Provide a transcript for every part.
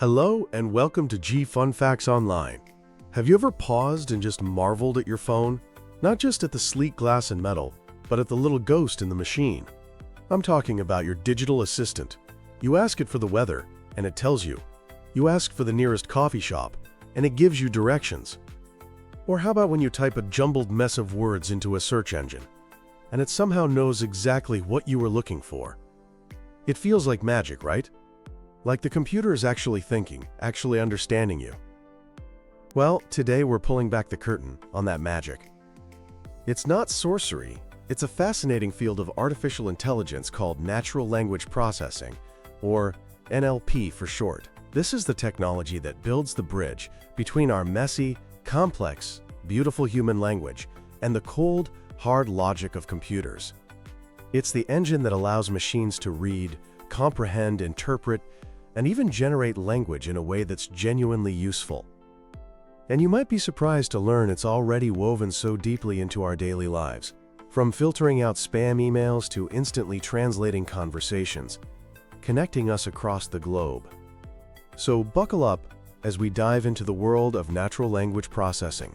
Hello and welcome to G Fun Facts Online. Have you ever paused and just marveled at your phone? Not just at the sleek glass and metal, but at the little ghost in the machine. I'm talking about your digital assistant. You ask it for the weather, and it tells you. You ask for the nearest coffee shop, and it gives you directions. Or how about when you type a jumbled mess of words into a search engine, and it somehow knows exactly what you were looking for? It feels like magic, right? Like the computer is actually thinking, actually understanding you. Well, today we're pulling back the curtain on that magic. It's not sorcery, it's a fascinating field of artificial intelligence called natural language processing, or NLP for short. This is the technology that builds the bridge between our messy, complex, beautiful human language and the cold, hard logic of computers. It's the engine that allows machines to read, comprehend, interpret, and even generate language in a way that's genuinely useful. And you might be surprised to learn it's already woven so deeply into our daily lives, from filtering out spam emails to instantly translating conversations, connecting us across the globe. So buckle up as we dive into the world of natural language processing.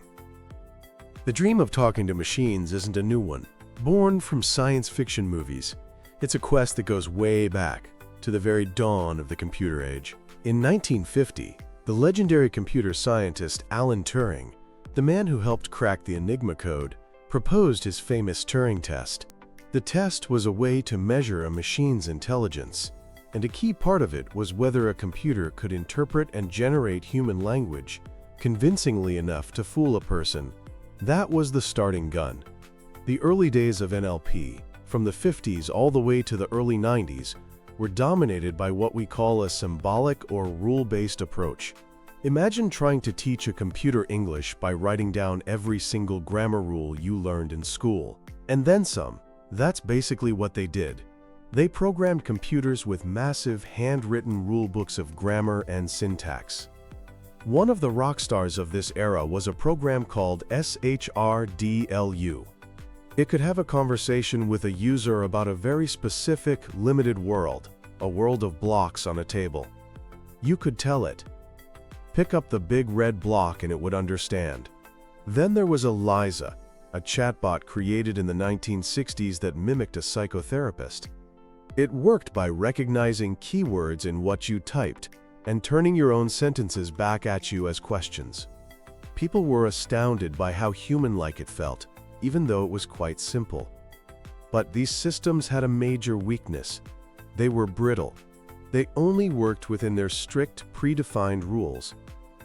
The dream of talking to machines isn't a new one, born from science fiction movies. It's a quest that goes way back, to the very dawn of the computer age. In 1950, the legendary computer scientist Alan Turing, the man who helped crack the Enigma code, proposed his famous Turing test. The test was a way to measure a machine's intelligence, and a key part of it was whether a computer could interpret and generate human language convincingly enough to fool a person. That was the starting gun. The early days of NLP, from the 50s all the way to the early 90s, were dominated by what we call a symbolic or rule-based approach. Imagine trying to teach a computer English by writing down every single grammar rule you learned in school. And then some. That's basically what they did. They programmed computers with massive handwritten rule books of grammar and syntax. One of the rock stars of this era was a program called SHRDLU. It could have a conversation with a user about a very specific, limited world, a world of blocks on a table. You could tell it, pick up the big red block and it would understand. Then there was Eliza, a chatbot created in the 1960s that mimicked a psychotherapist. It worked by recognizing keywords in what you typed and turning your own sentences back at you as questions. People were astounded by how human-like it felt, even though it was quite simple. But these systems had a major weakness. They were brittle. They only worked within their strict, predefined rules.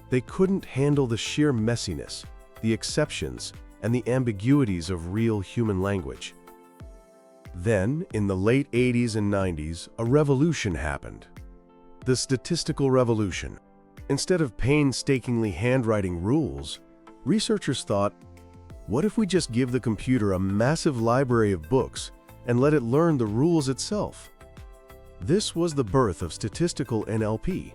They couldn't handle the sheer messiness, the exceptions, and the ambiguities of real human language. Then, in the late 80s and 90s, a revolution happened. The statistical revolution. Instead of painstakingly handwriting rules, researchers thought, what if we just give the computer a massive library of books and let it learn the rules itself? This was the birth of statistical NLP.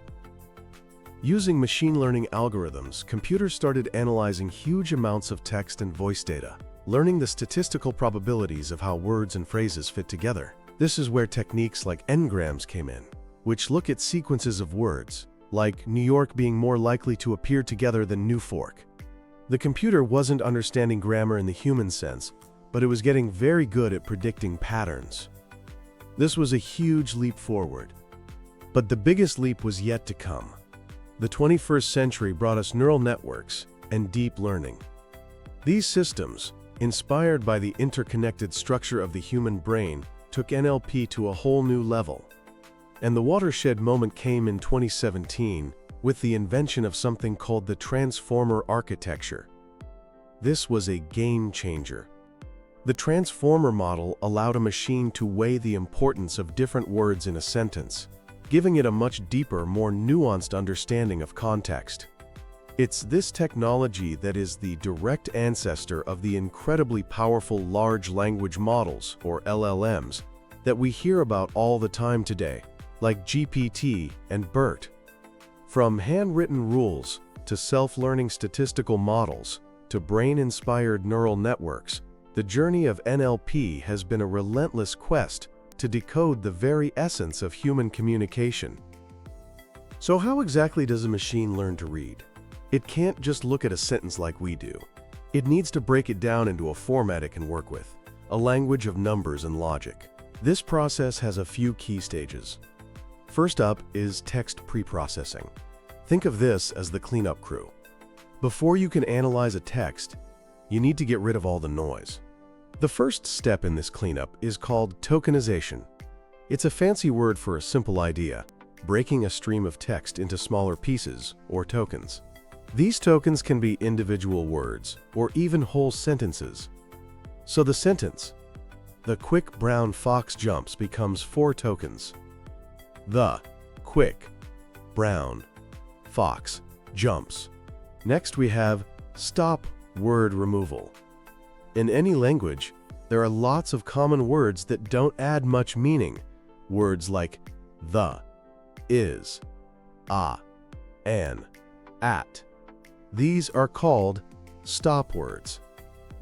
Using machine learning algorithms, computers started analyzing huge amounts of text and voice data, learning the statistical probabilities of how words and phrases fit together. This is where techniques like n-grams came in, which look at sequences of words, like New York being more likely to appear together than New Fork. The computer wasn't understanding grammar in the human sense, but it was getting very good at predicting patterns. This was a huge leap forward. But the biggest leap was yet to come. The 21st century brought us neural networks and deep learning. These systems, inspired by the interconnected structure of the human brain, took NLP to a whole new level. And the watershed moment came in 2017, with the invention of something called the transformer architecture. This was a game changer. The transformer model allowed a machine to weigh the importance of different words in a sentence, giving it a much deeper, more nuanced understanding of context. It's this technology that is the direct ancestor of the incredibly powerful large language models, or LLMs, that we hear about all the time today, like GPT and BERT. From handwritten rules to self-learning statistical models to brain-inspired neural networks, the journey of NLP has been a relentless quest to decode the very essence of human communication. So how exactly does a machine learn to read? It can't just look at a sentence like we do. It needs to break it down into a format it can work with, a language of numbers and logic. This process has a few key stages. First up is text preprocessing. Think of this as the cleanup crew. Before you can analyze a text, you need to get rid of all the noise. The first step in this cleanup is called tokenization. It's a fancy word for a simple idea, breaking a stream of text into smaller pieces, or tokens. These tokens can be individual words, or even whole sentences. So the sentence, "The quick brown fox jumps," becomes 4 tokens. The quick brown fox jumps. Next we have stop word removal. In any language, there are lots of common words that don't add much meaning. Words like the, is, an, at. These are called stop words.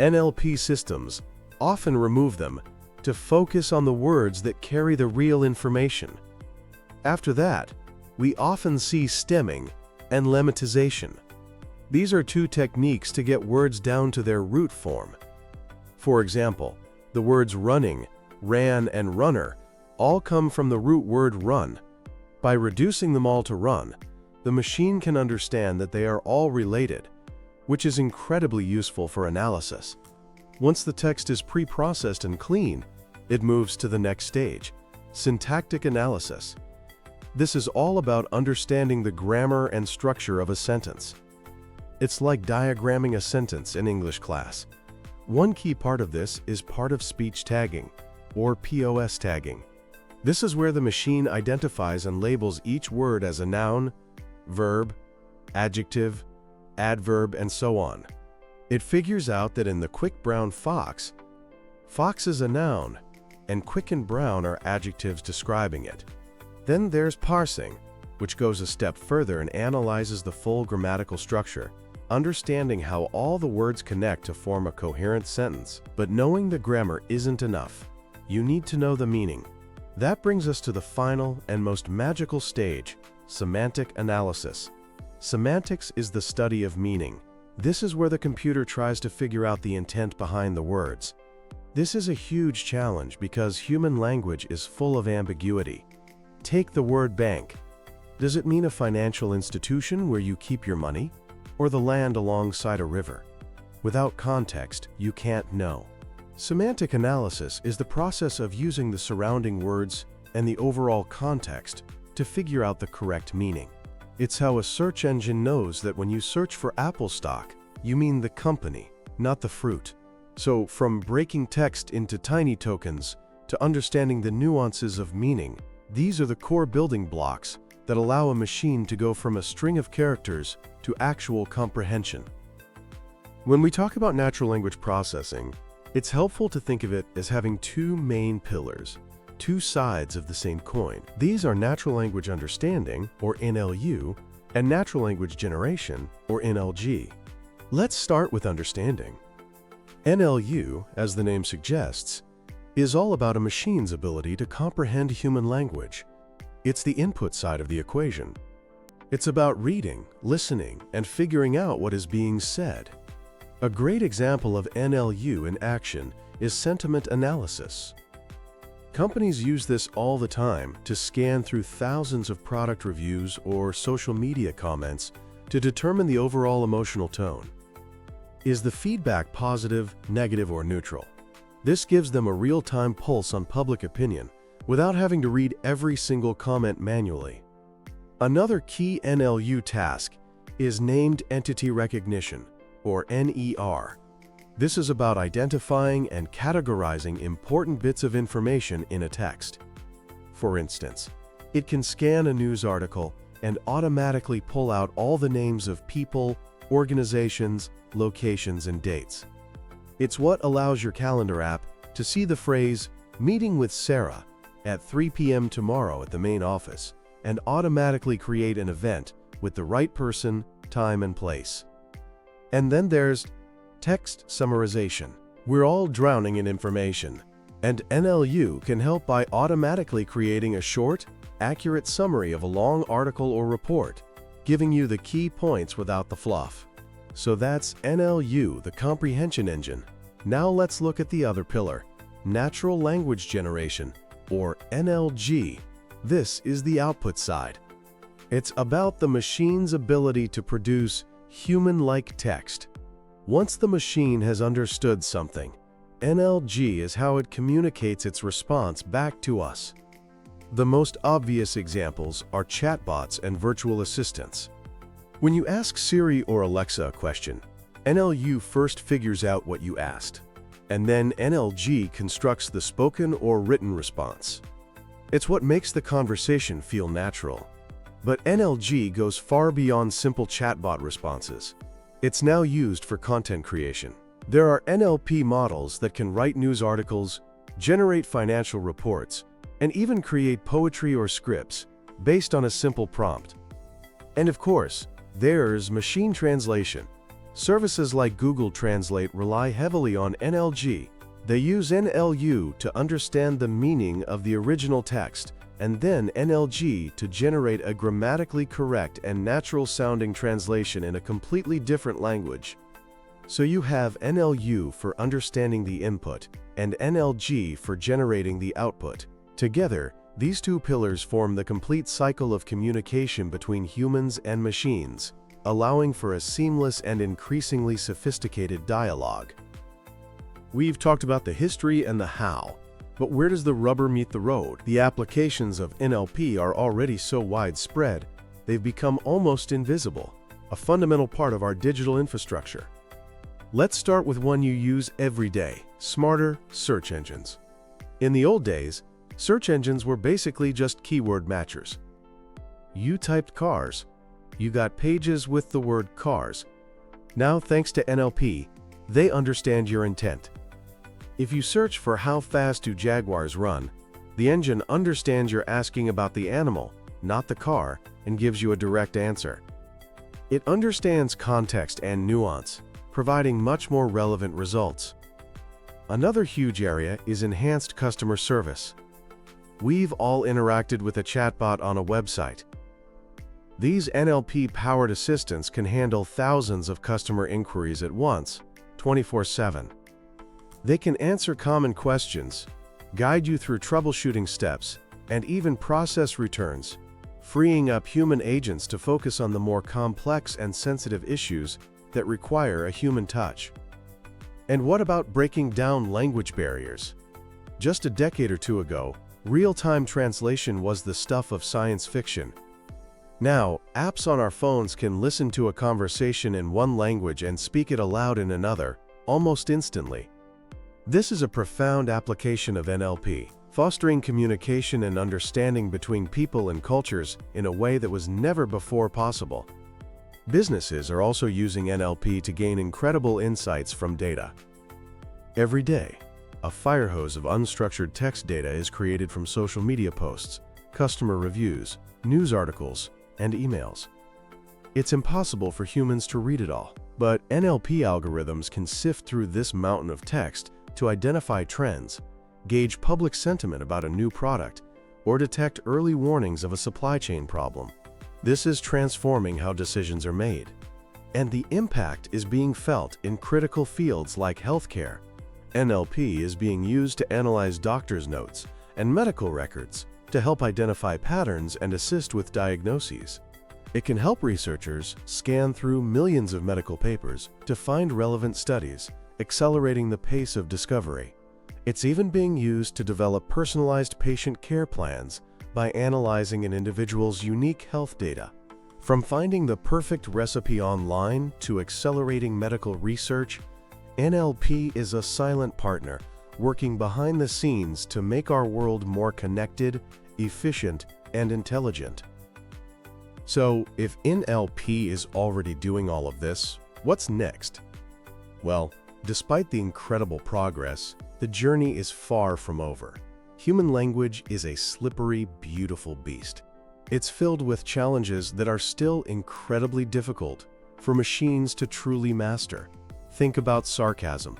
NLP systems often remove them to focus on the words that carry the real information. After that, we often see stemming and lemmatization. These are 2 techniques to get words down to their root form. For example, the words running, ran, and runner all come from the root word run. By reducing them all to run, the machine can understand that they are all related, which is incredibly useful for analysis. Once the text is pre-processed and clean, it moves to the next stage, syntactic analysis. This is all about understanding the grammar and structure of a sentence. It's like diagramming a sentence in English class. One key part of this is part-of-speech tagging, or POS tagging. This is where the machine identifies and labels each word as a noun, verb, adjective, adverb, and so on. It figures out that in the quick brown fox, fox is a noun, and quick and brown are adjectives describing it. Then there's parsing, which goes a step further and analyzes the full grammatical structure, understanding how all the words connect to form a coherent sentence. But knowing the grammar isn't enough. You need to know the meaning. That brings us to the final and most magical stage, semantic analysis. Semantics is the study of meaning. This is where the computer tries to figure out the intent behind the words. This is a huge challenge because human language is full of ambiguity. Take the word bank. Does it mean a financial institution where you keep your money, or the land alongside a river? Without context, you can't know. Semantic analysis is the process of using the surrounding words and the overall context to figure out the correct meaning. It's how a search engine knows that when you search for Apple stock, you mean the company, not the fruit. So, from breaking text into tiny tokens to understanding the nuances of meaning, these are the core building blocks that allow a machine to go from a string of characters to actual comprehension. When we talk about natural language processing, it's helpful to think of it as having 2 main pillars, 2 sides of the same coin. These are natural language understanding, or NLU, and natural language generation, or NLG. Let's start with understanding. NLU, as the name suggests, is all about a machine's ability to comprehend human language. It's the input side of the equation. It's about reading, listening, and figuring out what is being said. A great example of NLU in action is sentiment analysis. Companies use this all the time to scan through thousands of product reviews or social media comments to determine the overall emotional tone. Is the feedback positive, negative, or neutral? This gives them a real-time pulse on public opinion without having to read every single comment manually. Another key NLU task is named entity recognition, or NER. This is about identifying and categorizing important bits of information in a text. For instance, it can scan a news article and automatically pull out all the names of people, organizations, locations, and dates. It's what allows your calendar app to see the phrase, "Meeting with Sarah at 3 p.m. tomorrow at the main office," and automatically create an event with the right person, time, and place. And then there's text summarization. We're all drowning in information, and NLU can help by automatically creating a short, accurate summary of a long article or report, giving you the key points without the fluff. So that's NLU, the comprehension engine. Now let's look at the other pillar, natural language generation, or NLG. This is the output side. It's about the machine's ability to produce human-like text. Once the machine has understood something, NLG is how it communicates its response back to us. The most obvious examples are chatbots and virtual assistants. When you ask Siri or Alexa a question, NLU first figures out what you asked, and then NLG constructs the spoken or written response. It's what makes the conversation feel natural. But NLG goes far beyond simple chatbot responses. It's now used for content creation. There are NLP models that can write news articles, generate financial reports, and even create poetry or scripts based on a simple prompt. And of course, there's machine translation. Services like Google Translate rely heavily on NLG. They use NLU to understand the meaning of the original text, and then NLG to generate a grammatically correct and natural-sounding translation in a completely different language. So you have NLU for understanding the input, and NLG for generating the output. Together, these two pillars form the complete cycle of communication between humans and machines, allowing for a seamless and increasingly sophisticated dialogue. We've talked about the history and the how, but where does the rubber meet the road? The applications of NLP are already so widespread, they've become almost invisible, a fundamental part of our digital infrastructure. Let's start with one you use every day: smarter search engines. In the old days, search engines were basically just keyword matchers. You typed cars, you got pages with the word cars. Now, thanks to NLP, they understand your intent. If you search for how fast do jaguars run, the engine understands you're asking about the animal, not the car, and gives you a direct answer. It understands context and nuance, providing much more relevant results. Another huge area is enhanced customer service. We've all interacted with a chatbot on a website. These NLP-powered assistants can handle thousands of customer inquiries at once, 24/7. They can answer common questions, guide you through troubleshooting steps, and even process returns, freeing up human agents to focus on the more complex and sensitive issues that require a human touch. And what about breaking down language barriers? Just a decade or two ago, real-time translation was the stuff of science fiction. Now, apps on our phones can listen to a conversation in one language and speak it aloud in another, almost instantly. This is a profound application of NLP, fostering communication and understanding between people and cultures in a way that was never before possible. Businesses are also using NLP to gain incredible insights from data. Every day, a fire hose of unstructured text data is created from social media posts, customer reviews, news articles, and emails. It's impossible for humans to read it all, but NLP algorithms can sift through this mountain of text to identify trends, gauge public sentiment about a new product, or detect early warnings of a supply chain problem. This is transforming how decisions are made, and the impact is being felt in critical fields like healthcare. NLP is being used to analyze doctors' notes and medical records to help identify patterns and assist with diagnoses. It can help researchers scan through millions of medical papers to find relevant studies, accelerating the pace of discovery. It's even being used to develop personalized patient care plans by analyzing an individual's unique health data. From finding the perfect recipe online to accelerating medical research, NLP is a silent partner working behind the scenes to make our world more connected, efficient, and intelligent. So, if NLP is already doing all of this, what's next? Well, despite the incredible progress, the journey is far from over. Human language is a slippery, beautiful beast. It's filled with challenges that are still incredibly difficult for machines to truly master. Think about sarcasm.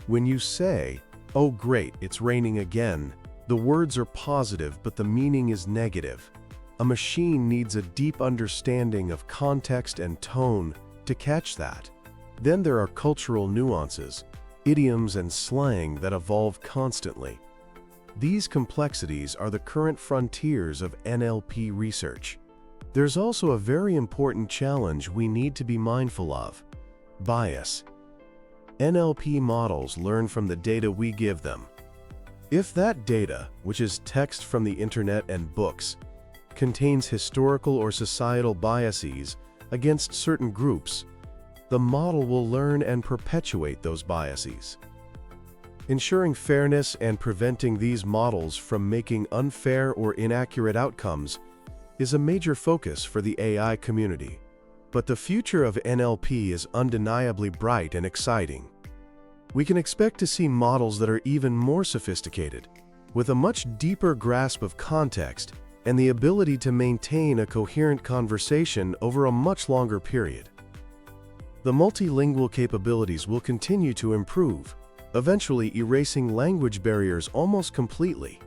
When you say, "Oh great, it's raining again," the words are positive but the meaning is negative. a machine needs a deep understanding of context and tone to catch that. Then there are cultural nuances, idioms and slang that evolve constantly. These complexities are the current frontiers of NLP research. There's also a very important challenge we need to be mindful of: bias. NLP models learn from the data we give them. If that data, which is text from the internet and books, contains historical or societal biases against certain groups, the model will learn and perpetuate those biases. Ensuring fairness and preventing these models from making unfair or inaccurate outcomes is a major focus for the AI community. But the future of NLP is undeniably bright and exciting. We can expect to see models that are even more sophisticated, with a much deeper grasp of context and the ability to maintain a coherent conversation over a much longer period. The multilingual capabilities will continue to improve, eventually erasing language barriers almost completely.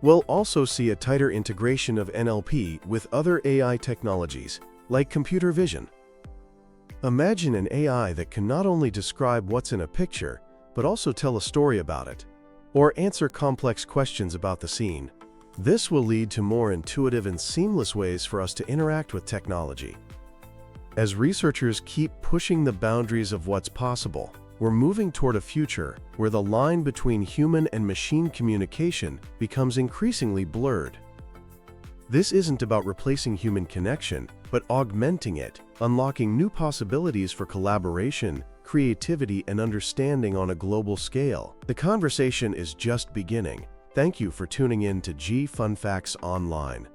We'll also see a tighter integration of NLP with other AI technologies, like computer vision. Imagine an AI that can not only describe what's in a picture, but also tell a story about it, or answer complex questions about the scene. This will lead to more intuitive and seamless ways for us to interact with technology. As researchers keep pushing the boundaries of what's possible, we're moving toward a future where the line between human and machine communication becomes increasingly blurred. This isn't about replacing human connection, but augmenting it, unlocking new possibilities for collaboration, creativity, and understanding on a global scale. The conversation is just beginning. Thank you for tuning in to G Fun Facts Online.